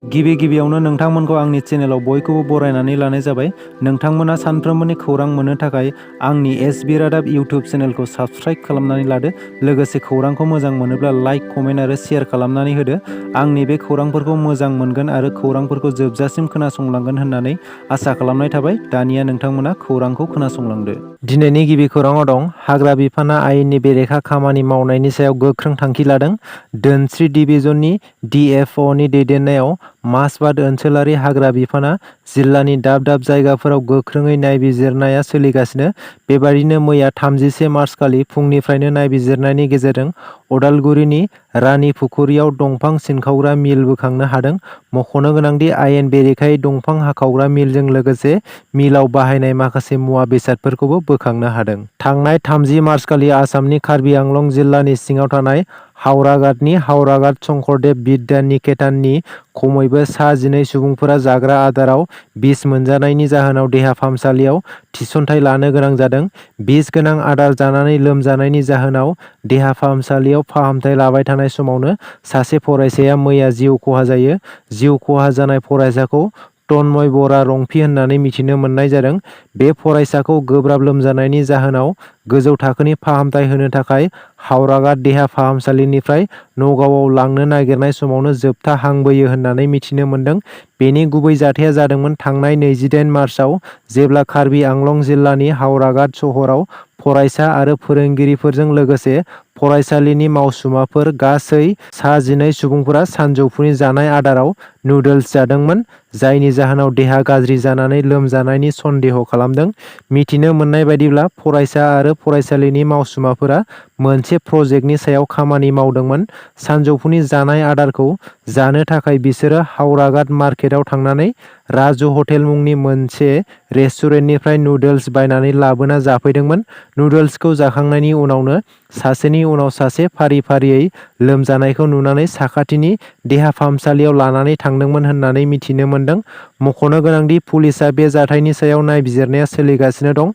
गिबियावनो नोंथांमोनखौ आंनि चेनेलाव बयखौबो बरायनानै लानाय जाबाय। नोंथांमोना सानफ्रोमबोनि खौरां मोननो थाखाय आंनि एसबि रादाब इउटिउब चेनेलखौ साबस्क्राइब खालामनानै लादो। लोगोसे खौरांखौ मोजां मोनोब्ला लाइक, कमेन्ट आरो शेयार खालामनानै होदो। आंनि बे खौरांफोरखौ मोजां मोनगोन आरो खौरांफोरखौ जोबजासिम खोनासंलांगोन होननानै आसा खालामनाय थाबाय। दानिया नोंथांमोना खौरांखौ खोनासंलांदो। दिनैनि गिबि खौराङाव दं, हाग्रा बिफाना आयेननि बेरेखा खामानि मावनायनि सायाव गोख्रों थांखि लादों। धोनस्री डिभिजननि डिएफअनि दैदेननायाव मासबाद ओनसोलारि हाग्रा बिफाना जिल्लानि दाब दाब जायगाफोराव गोख्रोङै नायबिजिरनाया सोलिगासिनो। बेबादिनो मैया 31 मार्चखालि फुंनिफ्रायनो नायबिजिरनायनि गेजेरजों अदालगुरिनि रानीपुखुरियाव दंफां सिनखावग्रा मिल बोखांनो हादों। मख'नो गोनांदि आयेन बेरेखायै दंफां हाखावग्रा मिलजों लोगोसे मिलाव बाहायनाय माखासे मुवा बेसादफोरखौबो बोखांनो हादों। थांनाय 30 मार्चखालि आसामनि कार्बि आंलं जिल्लानि सिङाव थानाय हावरागातनि हावरागात शंकरदेब बिद्या निकेताननि खमैबो 12 सुबुंफोरा जाग्रा आदाराव बिस मोनजानायनि जाहोनाव देहा फाहामसालियाव थिसनथाय लानो गोनां जादों। बिस गोनां आदार जानानै लोमजानायनि जाहोनाव देहा फाहामसालियाव फाहामथाय लाबाय थानाय समावनो सासे फरायसाया मैया जिउ खहा जायो। जिउ खहा जानाय फरायसाखौ तन्मय बरा रंफि होननानै मिथिनो मोननाय जादों। बे फरायसाखौ गोब्राब लोमजानायनि जाहोनाव गोजौ थाखोनि फाहामथाय होनो थाखाय हावरागात देहा फाहामसालिनिफ्राय नगावआव लांनो नागिरनाय समावनो जोबथा हां बोयो होननानै मिथिनो मोनदों। बेनि गुबै जाथाया जादोंमोन थांनाय 28 मार्चआव जेब्ला कार्बि आंलं जिल्लानि हावरागात सहराव फरायसा आरो फोरोंगिरिफोरजों लोगोसे फरायसालिनि मावसुमाफोर गासै 12 सुबुंफोरा सानजौफुनि जानाय आदाराव नुडल्स जादोंमोन, जायनि जाहोनाव देहा गाज्रि जानानै लोमजानायनि सन्देह खालामदों। मिथिनो मोननाय बायदिब्ला फरायसा आरो फरायसालिनि मावसुमाफोरा मोनसे प्रजेक्टनि सायाव खामानि मावदोंमोन। सानजौफुनि जानाय आदारखौ जानो थाखाय बिसोरो हावरागात मार्केटआव थांनानै राजु हटेल मुंनि मोनसे रेस्टुरेन्टनिफ्राय नुडल्स बायनानै लाबोना जाफैदोंमोन। नुडल्सखौ जाखांनायनि उनावनो सासेनि उनाव सासे फारि फारियै लोमजानायखौ नुनानै साखाथिनि देहा फाहामसालियाव लानानै थांदोंमोन होननानै मिथिनो मोनदों। मख'नो गोनांदि पुलिसआ बे जाथायनि सायाव नायबिजिरनाया सोलिगासिनो दं।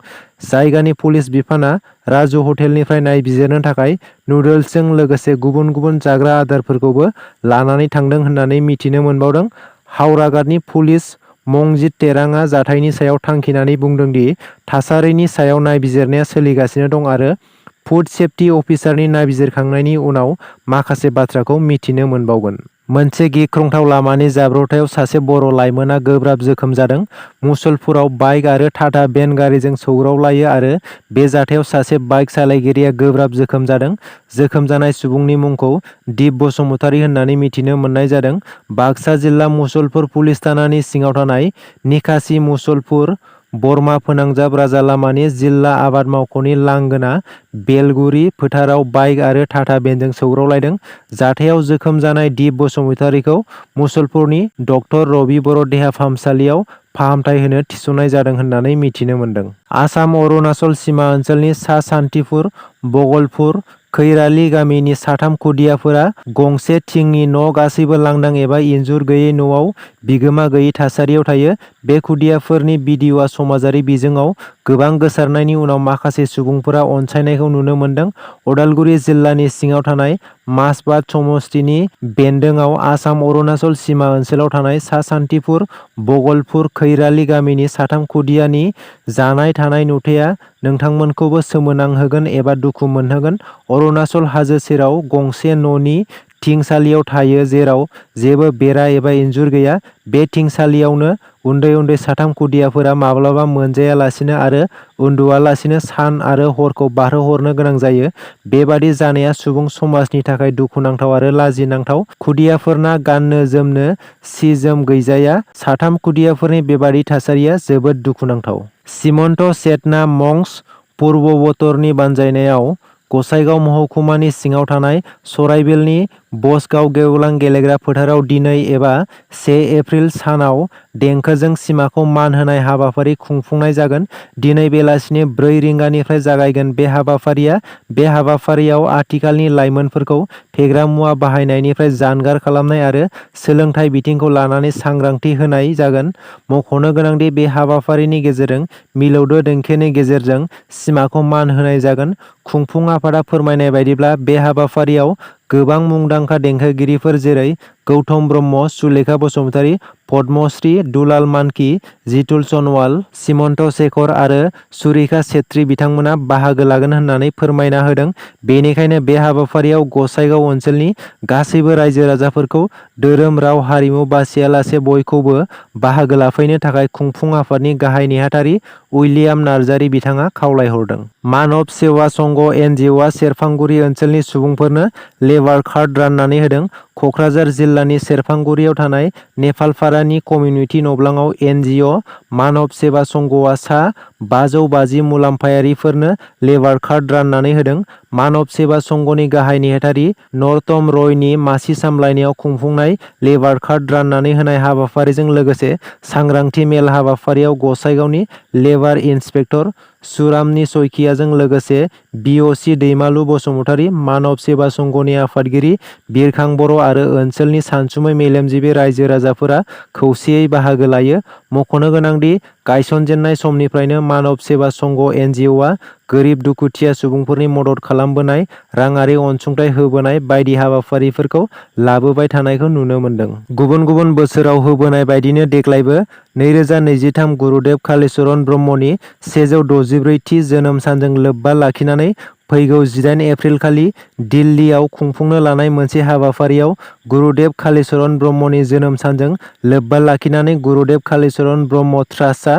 जायगानि पुलिस बिफाना राजु हटेलनिफ्राय नायबिजिरनो थाखाय नुडल्सजों लोगोसे गुबुन गुबुन जाग्रा आदारफोरखौबो लानानै थांदों होननानै मिथिनो मोनबावदों। हावरागातनि पुलिस मंजित टेरांआ जाथायनि सायाव थांखिनानै बुंदों दि थासारिनि सायाव नायबिजिरनाया सोलिगासिनो दं आरो फुड सेफ्टि अफिसारनि नायबिजिरखांनायनि उनाव माखासे बाथ्राखौ मिथिनो मोनबावगोन। मोनसे गिख्रंथाव लामानि जाब्रबथायाव सासे बर' लाइमोना गोब्राब जोखोम जादों। मुसलपुराव बाइक आरो टाटा भेन गारिजों सौग्रावलायो आरो बे जाथायाव सासे बाइक सालायगिरिया गोब्राब जोखोम जादों। जोखोम जानाय सुबुंनि मुंखौ दिप बसुमतारी होननानै मिथिनो मोननाय जादों। बाक्सा जिल्ला मुसलपुर पुलिस थानानि सिङाव थानाय निकासि मुसलपुर बरमा फोनांजाब राजा लामानि जिल्ला आबाद मावख'नि लांगोना बेलगुरि फोथाराव बाइक आरो टाटा भेनजों सौग्रावलायदों। जाथायाव जोखोम जानाय दिप बसुमतारीखौ मुसलपुरनि डक्टर रबि बर' देहा फाहामसालियाव फाहामथाय होनो थिसननाय जादों होननानै मिथिनो मोनदों। आसाम अरुणाचल सिमा ओनसोलनि सा सान्तिपुर, बगलपुर, खैराली गामिनि 3 खुदियाफोरा गंसे थिंनि न' गासैबो लांदां एबा इनजुर गैयै न'आव बिगोमा गैयै थासारियाव थायो। बे खुदियाफोरनि भिडिअ'आ समाजारि बिजोङाव गोबां गोसारनायनि उनाव माखासे सुबुंफोरा अनसायनायखौ नुनो मोनदों। अदालगुरि जिल्लानि सिङाव थानाय मासबाद समस्तिनि बेन्दोंआव आसाम अरुणाचल सिमा ओनसोलाव थानाय सा सान्तिपुर, बगलपुर, खैराली गामिनि 3 खुदियानि जानाय थानाय नुथाया नोंथांमोनखौबो सोमोनांहोगोन एबा दुखु मोनहोगोन। अरुणाचल हाजो सेराव गंसे न'नि थिंसालियाव थायो जेराव जेबो बेरा एबा इनजुर गैया। बे थिंसालियावनो उन्दै उन्दै 3 खुदियाफोरा माब्लाबा मोनजायालासिनो आरो उन्दुआलासिनो सान आरो हरखौ बारहोहरनो गोनां जायो। बेबादि जानाया सुबुं समाजनि थाखाय दुखुनांथाव आरो लाजिनांथाव। खुदियाफोरना गाननो जोमनो सि जोम गैजाया। 3 खुदियाफोरनि बेबादि थासारिया जोबोद दुखुनांथाव। सिमन्त चेतना मंच पूर्वबतरनि बानजायनायाव गसाइगाव महकुमानि सिङाव थानाय सराइबिलनि बसगाव गेवलां गेलेग्रा फोथाराव दिनै एबा 1 एप्रिल सानाव देंखोजों सिमाखौ मान होनाय हाबाफारि खुंफुंनाय जागोन। दिनै बेलासिनि 4 रिंगानिफ्राय जागायगोन बे हाबाफारिया। बे हाबाफारियाव आथिखालनि लाइमोनफोरखौ फेग्रा मुवा बाहायनायनिफ्राय जानगार खालामनाय आरो सोलोंथाइ बिथिंखौ लानानै सांग्रांथि होनाय जागोन। मख'नो गोनांदि बे हाबाफारिनि गेजेरजों मिलौदो देंखोनि गेजेरजों सिमाखौ मान होनाय जागोन। खुंफुं आफादा फोरमायनाय बायदिब्ला बे हाबाफारियाव गोबां मुंदांखा देंखोगिरिफोर जेरै गौतम ब्रह्म, सुलेखा बसुमतारी, पद्मश्री, दुलाल मानखि, जितुल सनवाल, सिमन्त शेखर आरो सुरेखा छेत्री बिथांमोना बाहागो लागोन होननानै फोरमायना होदों। बेनिखायनो बे हाबाफारियाव गसाइगाव ओनसोलनि गासैबो रायजो राजाफोरखौ धोरोम, राव, हारिमु बासियालासे बयखौबो बाहागो लाफैनो थाखाय खुंफुं आफादनि गाहाय नेहाथारि उइलियाम नार्जारी बिथाङा खावलायहरदों। मानव सेवा संघ (एनजिअ) सेरफांगुरि ओनसोलनि सुबुंफोरनो लेबार कार्ड राननानै होदों। कक्राझार जिल्लानि सेरफांगुरियाव थानाय नेपालपारानि कमिउनिटि नब्लाङाव एनजिअ मानव सेवा संघआ सा 550 मुलाम्फायारिफोरनो लेबार कार्ड राननानै होदों। मानव सेवा संघनि गाहाय नेहाथारि नरतम रयनि मासि सामलायनायाव खुंफुंनाय लेबार कार्ड राननानै होनाय हाबाफारिजों लोगोसे सांग्रांथि मेल हाबाफारियाव गसाइगावनि लेबार इन्सपेक्टर सुरामनि सयखियाजों लोगोसे बिअसि दैमालु बसुमतारी, मानव सेवा संघनि आफादगिरि बिरखां बर' आरो ओनसोलनि सानसुमै मेलेमजिबि रायजो राजाफोरा खौसेयै बाहागो लायो। मख'नो गोनांदि गायसनजेननाय समनिफ्रायनो मानव सेवा संघ (एनजिअ) गोरिब दुखुथिया सुबुंफोरनि मदद खालामबोनाय, राङारि अनसुंथाइ होबोनाय बायदि हाबाफारिफोरखौ लाबोबाय थानायखौ नुनो मोनदों। गुबुन गुबुन बोसोराव होबोनाय बायदिनो देग्लायबो 2023 गुरुदेव कालिचरण ब्रह्मनि 164 थि जोनोम सानजों लोब्बा लाखिनानै फैगौ 18 एप्रिल खालि दिल्लीयाव खुंफुंनो लानाय मोनसे हाबाफारियाव गुरुदेव कालिचरण ब्रह्मनि जोनोम सानजों लोब्बा लाखिनानै गुरुदेव कालिचरण ब्रह्म ट्रास्टआ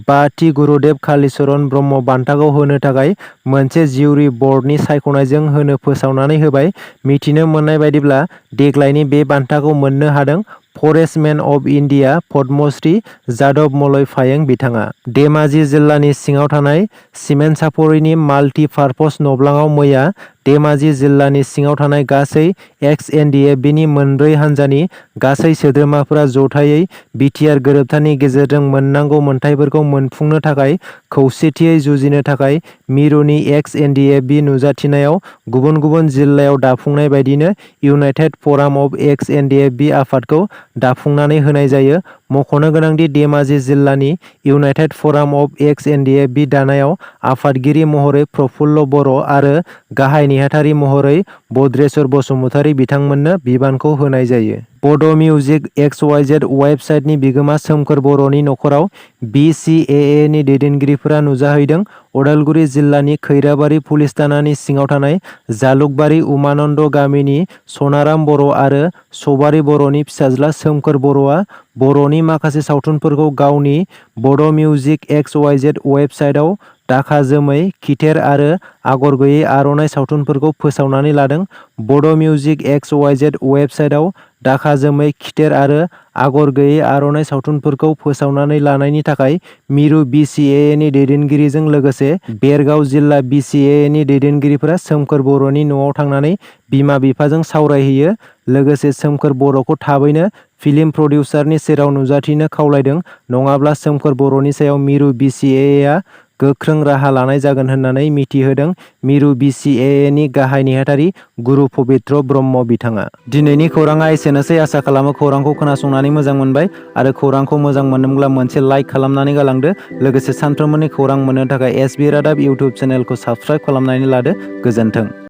5थि गुरुदेव कालिचरण ब्रह्म बान्थाखौ होनो थाखाय मोनसे जिउरि बर्डनि सायख'नायजों होनो फोसावनानै होबाय। मिथिनो मोननाय बायदिब्ला देग्लायनि बे बान्थाखौ मोननो हादों forest man of India Padmashri Jadav Molai फायें बिथाङा। धेमाजि जिल्लानि सिङाव थानाय सिमेन्सापरिनि माल्टि पार्पस नब्लाङाव मैया धेमाजि जिल्लानि सिङाव थानाय गासै एक्स-एनडिएफबिनि मोनब्रै हान्जानि गासै सोद्रोमाफोरा जथायै बिटिआर गोरोबथानि गेजेरजों मोननांगौ मोनथायफोरखौ मोनफुंनो थाखाय खौसेथियै जुजिनो थाखाय मिरुनि एक्स-एनडिएफबि नुजाथिनायाव गुबुन गुबुन जिल्लायाव दाफुंनाय बायदिनो इउनाइटेड फराम अफ एक्स-एनडिएफबि आफादखौ दाफुंनानै होनाय जायो। मख'नो गोनांदि धेमाजि जिल्लानि इउनाइटेड फराम अफ एक्स-एनडिएफबि दानायाव आफादगिरि महरै प्रफुल्ल बर' आरो गाहाय नेहाथारि महरै भद्रेश्वर बसुमतारी बिथांमोननो बिबानखौ होनाय जायो। बड' मिउजिक XYZ वेबसाइटनि बिगोमा सोमखोर बर'नि नखराव BCAA नि दैदेनगिरिफोरा नुजाहैदों। अदालगुरि जिल्लानि खैराबारि पुलिस थानानि सिङाव थानाय जालुकबारि उमानन्द गामिनि सनाराम बर' आरो सबारि बर'नि फिसाज्ला सोमखोर बर'आ बर'नि माखासे सावथुनफोरखौ गावनि बड' मिउजिक XYZ वेबसाइटआव दाखा जोमै, खिथेर आरो आगर गैयै आर'नाइ सावथुनफोरखौ फोसावनानै लादों। बड' मिउजिक XYZ वेबसाइटआव दाखा जोमै, खिथेर आरो आगर गैयै आर'नाइ सावथुनफोरखौ फोसावनानै लानायनि थाखाय मिरु BCAA नि दैदेनगिरिजों लोगोसे बेरगाव जिल्ला BCAA नि दैदेनगिरिफोरा सोमखोर बर'नि न'आव थांनानै बिमा-बिफाजों सावरायहैयो। लोगोसे सोमखोर बर'खौ थाबैनो फिल्म प्रडिउसारनि सेराव नुजाथिनो खावलायदों। नङाब्ला सोमखोर बर'नि सायाव मिरु BCAA आ गोख्रों राहा लानाय जागोन होननानै मिथिहोदों मिरु BCAA नि गाहाय नेहाथारि गुरु पबित्र ब्रह्म बिथाङा। दिनैनि खौराङा एसेनोसै। आसा खालामो खौरांखौ खोनासंनानै मोजां मोनबाय आरो खौरांखौ मोजां मोनदोंब्ला मोनसे लाइक खालामनानै गालांदो। लोगोसे सानफ्रोमबोनि खौरां मोननो थाखाय SB रादाब इउटुब चेनेलखौ साबस्क्राइब खालामनानै लादो। गोजोन्थों।